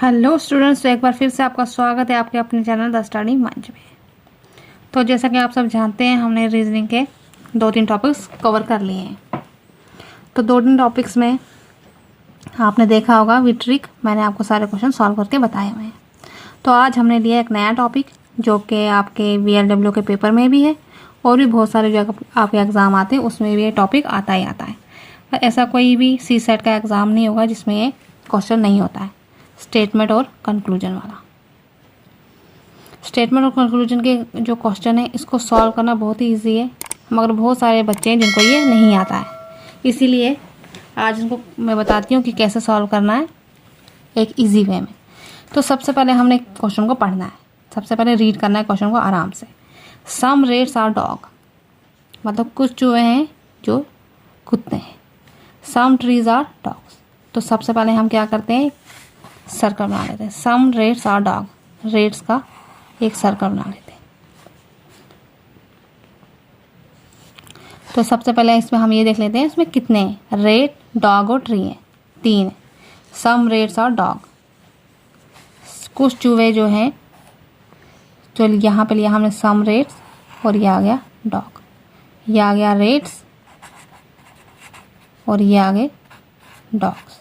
Hello students, तो एक बार फिर से आपका स्वागत है आपके अपने चैनल द स्टडी मंच में। तो जैसा कि आप सब जानते हैं, हमने रीजनिंग के 2-3 टॉपिक्स कवर कर लिए हैं। तो 2-3 टॉपिक्स में आपने देखा होगा विट्रिक, मैंने आपको सारे क्वेश्चन सॉल्व करके बताए हुए हैं। तो आज हमने लिया एक नया टॉपिक जो कि आपके VLW के पेपर में भी है और भी बहुत सारे जो आपके एग्ज़ाम आते हैं उसमें भी ये टॉपिक आता ही आता है। ऐसा कोई भी CSET का एग्ज़ाम नहीं होगा जिसमें ये क्वेश्चन नहीं होता है। स्टेटमेंट और कंक्लूजन वाला। स्टेटमेंट और कंक्लूजन के जो क्वेश्चन है इसको सॉल्व करना बहुत ही इजी है, मगर बहुत सारे बच्चे हैं जिनको ये नहीं आता है। इसीलिए आज इनको मैं बताती हूँ कि कैसे सॉल्व करना है एक इजी वे में। तो सबसे पहले हमने क्वेश्चन को पढ़ना है, सबसे पहले रीड करना है क्वेश्चन को आराम से। सम रेट्स आर डॉग, मतलब कुछ चूहे हैं जो कुत्ते हैं। सम ट्रीज आर डॉग्स, तो सबसे पहले हम क्या करते हैं, सर्कल बना लेते हैं। सम रेट्स आर डॉग, रेट्स का एक सर्कल बना लेते हैं। तो सबसे पहले इसमें हम ये देख लेते हैं इसमें कितने हैं। रेट, डॉग और ट्री है, 3 है। सम रेट्स आर डॉग, कुछ चूहे जो हैं, तो यहाँ पे लिया हमने सम रेट्स और ये आ गया डॉग, ये आ गया रेट्स और ये आ गए डॉग्स।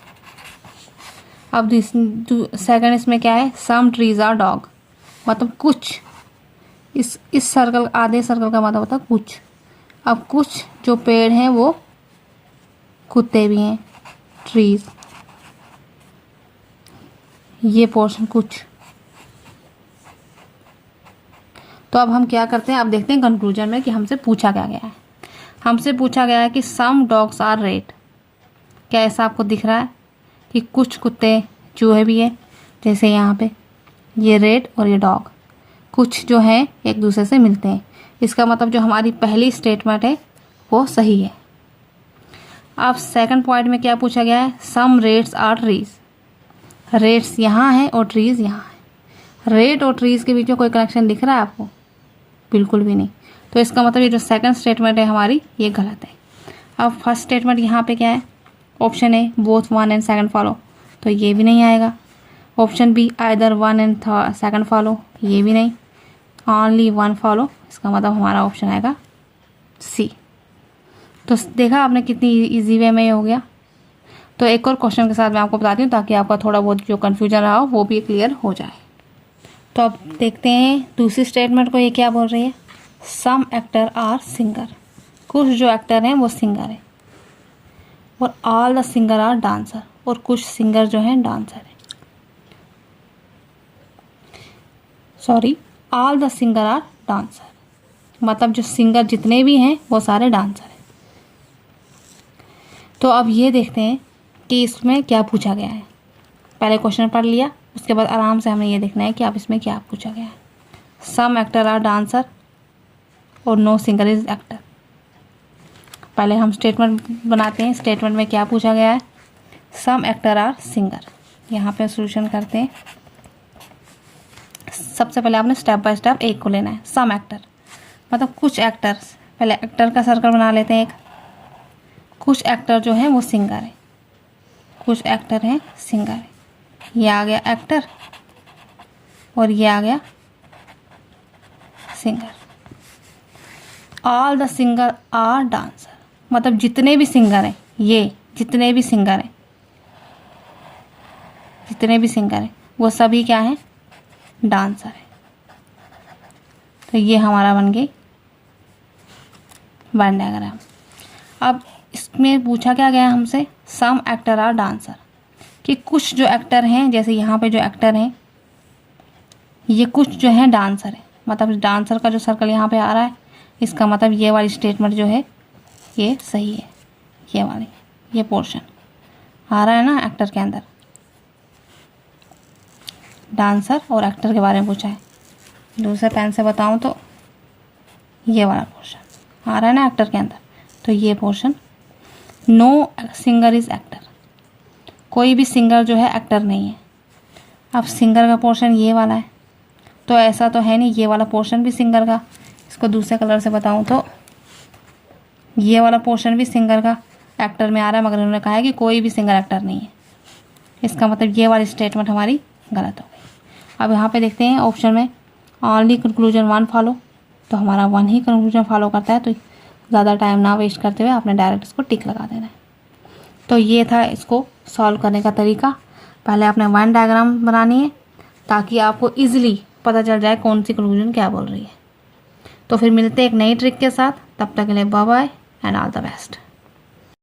अब सेकंड इसमें क्या है, सम ट्रीज आर डॉग, मतलब कुछ, इस सर्कल, आधे सर्कल का मतलब होता है कुछ। अब कुछ जो पेड़ हैं वो कुत्ते भी हैं, ट्रीज, ये पोर्शन कुछ। तो अब हम क्या करते हैं, अब देखते हैं कंक्लूजन में कि हमसे पूछा क्या गया है। हमसे पूछा गया है कि सम डॉग्स आर रेट, क्या ऐसा आपको दिख रहा है कि कुछ कुत्ते चूहे भी है, जैसे यहाँ पे ये रेट और ये डॉग, कुछ जो है एक दूसरे से मिलते हैं। इसका मतलब जो हमारी पहली स्टेटमेंट है वो सही है। अब सेकंड पॉइंट में क्या पूछा गया है, सम रेट्स आर ट्रीज, रेट्स यहाँ है और ट्रीज यहाँ है। रेट और ट्रीज के बीच में कोई कनेक्शन दिख रहा है आपको? बिल्कुल भी नहीं। तो इसका मतलब ये जो सेकंड स्टेटमेंट है हमारी ये गलत है। अब फर्स्ट स्टेटमेंट यहाँ पे क्या है, option A both 1 and 2 follow, तो ये भी नहीं आएगा। Option be either 1 and 2 follow, ये भी नहीं। ओनली 1 फॉलो, इसका मतलब हमारा ऑप्शन आएगा सी। तो देखा आपने कितनी इजी वे में ये हो गया। तो एक और क्वेश्चन के साथ मैं आपको बताती हूँ ताकि आपका थोड़ा बहुत जो कन्फ्यूजन रहा हो वो भी क्लियर हो जाए। तो अब देखते हैं दूसरी स्टेटमेंट को, ये क्या बोल रही है, सम एक्टर आर सिंगर, कुछ जो एक्टर हैं वो सिंगर है, और all the singer are dancer, और कुछ सिंगर जो हैं डांसर है। Sorry, all the singer are dancer, मतलब जो सिंगर जितने भी हैं वो सारे डांसर हैं। तो अब ये देखते हैं कि इसमें क्या पूछा गया है। पहले क्वेश्चन पढ़ लिया, उसके बाद आराम से हमें ये देखना है कि अब इसमें क्या पूछा गया है। सम एक्टर आर डांसर और नो सिंगर इज एक्टर। पहले हम स्टेटमेंट बनाते हैं। स्टेटमेंट में क्या पूछा गया है, सम एक्टर आर सिंगर। यहाँ पे सॉल्यूशन करते हैं। सबसे पहले आपने स्टेप बाय स्टेप एक को लेना है। सम एक्टर मतलब कुछ एक्टर्स, पहले एक्टर का सर्कल बना लेते हैं एक। कुछ एक्टर जो हैं वो सिंगर है, कुछ एक्टर हैं सिंगर है। ये आ गया एक्टर और ये आ गया singer. All the singer are dancer, मतलब जितने भी सिंगर हैं, ये जितने भी सिंगर हैं, जितने भी सिंगर हैं वो सभी क्या हैं, डांसर है। तो ये हमारा बन गई वेन डायग्राम। अब इसमें पूछा क्या गया हमसे, सम एक्टर आर डांसर, कि कुछ जो एक्टर हैं, जैसे यहाँ पे जो एक्टर हैं ये कुछ जो हैं डांसर है, मतलब डांसर का जो सर्कल यहाँ पे आ रहा है, इसका मतलब ये वाली स्टेटमेंट जो है ये सही है। ये वाली, ये पोर्शन आ रहा है ना एक्टर के अंदर, डांसर और एक्टर के बारे में पूछा है। दूसरे पेन से बताऊं तो ये वाला पोर्शन आ रहा है ना एक्टर के अंदर, तो ये portion. Know singer is actor, कोई भी सिंगर जो है एक्टर नहीं है। अब सिंगर का पोर्शन ये वाला है, तो ऐसा तो है नहीं ये वाला पोर्शन भी सिंगर का। इसको दूसरे कलर से बताऊं तो ये वाला पोर्शन भी सिंगर का एक्टर में आ रहा है, मगर उन्होंने कहा है कि कोई भी सिंगर एक्टर नहीं है। इसका मतलब ये वाली स्टेटमेंट हमारी गलत हो गई। अब यहाँ पे देखते हैं ऑप्शन में ओनली कंक्लूजन 1 फॉलो, तो हमारा 1 ही कंक्लूजन फॉलो करता है, तो ज़्यादा टाइम ना वेस्ट करते हुए आपने डायरेक्ट इसको टिक लगा देना है। तो ये था इसको सॉल्व करने का तरीका। पहले आपने वन डायग्राम बनानी है ताकि आपको ईजिली पता चल जाए कौन सी कंक्लूजन क्या बोल रही है। तो फिर मिलते हैं एक नई ट्रिक के साथ, तब तक के लिए bye bye and all the best.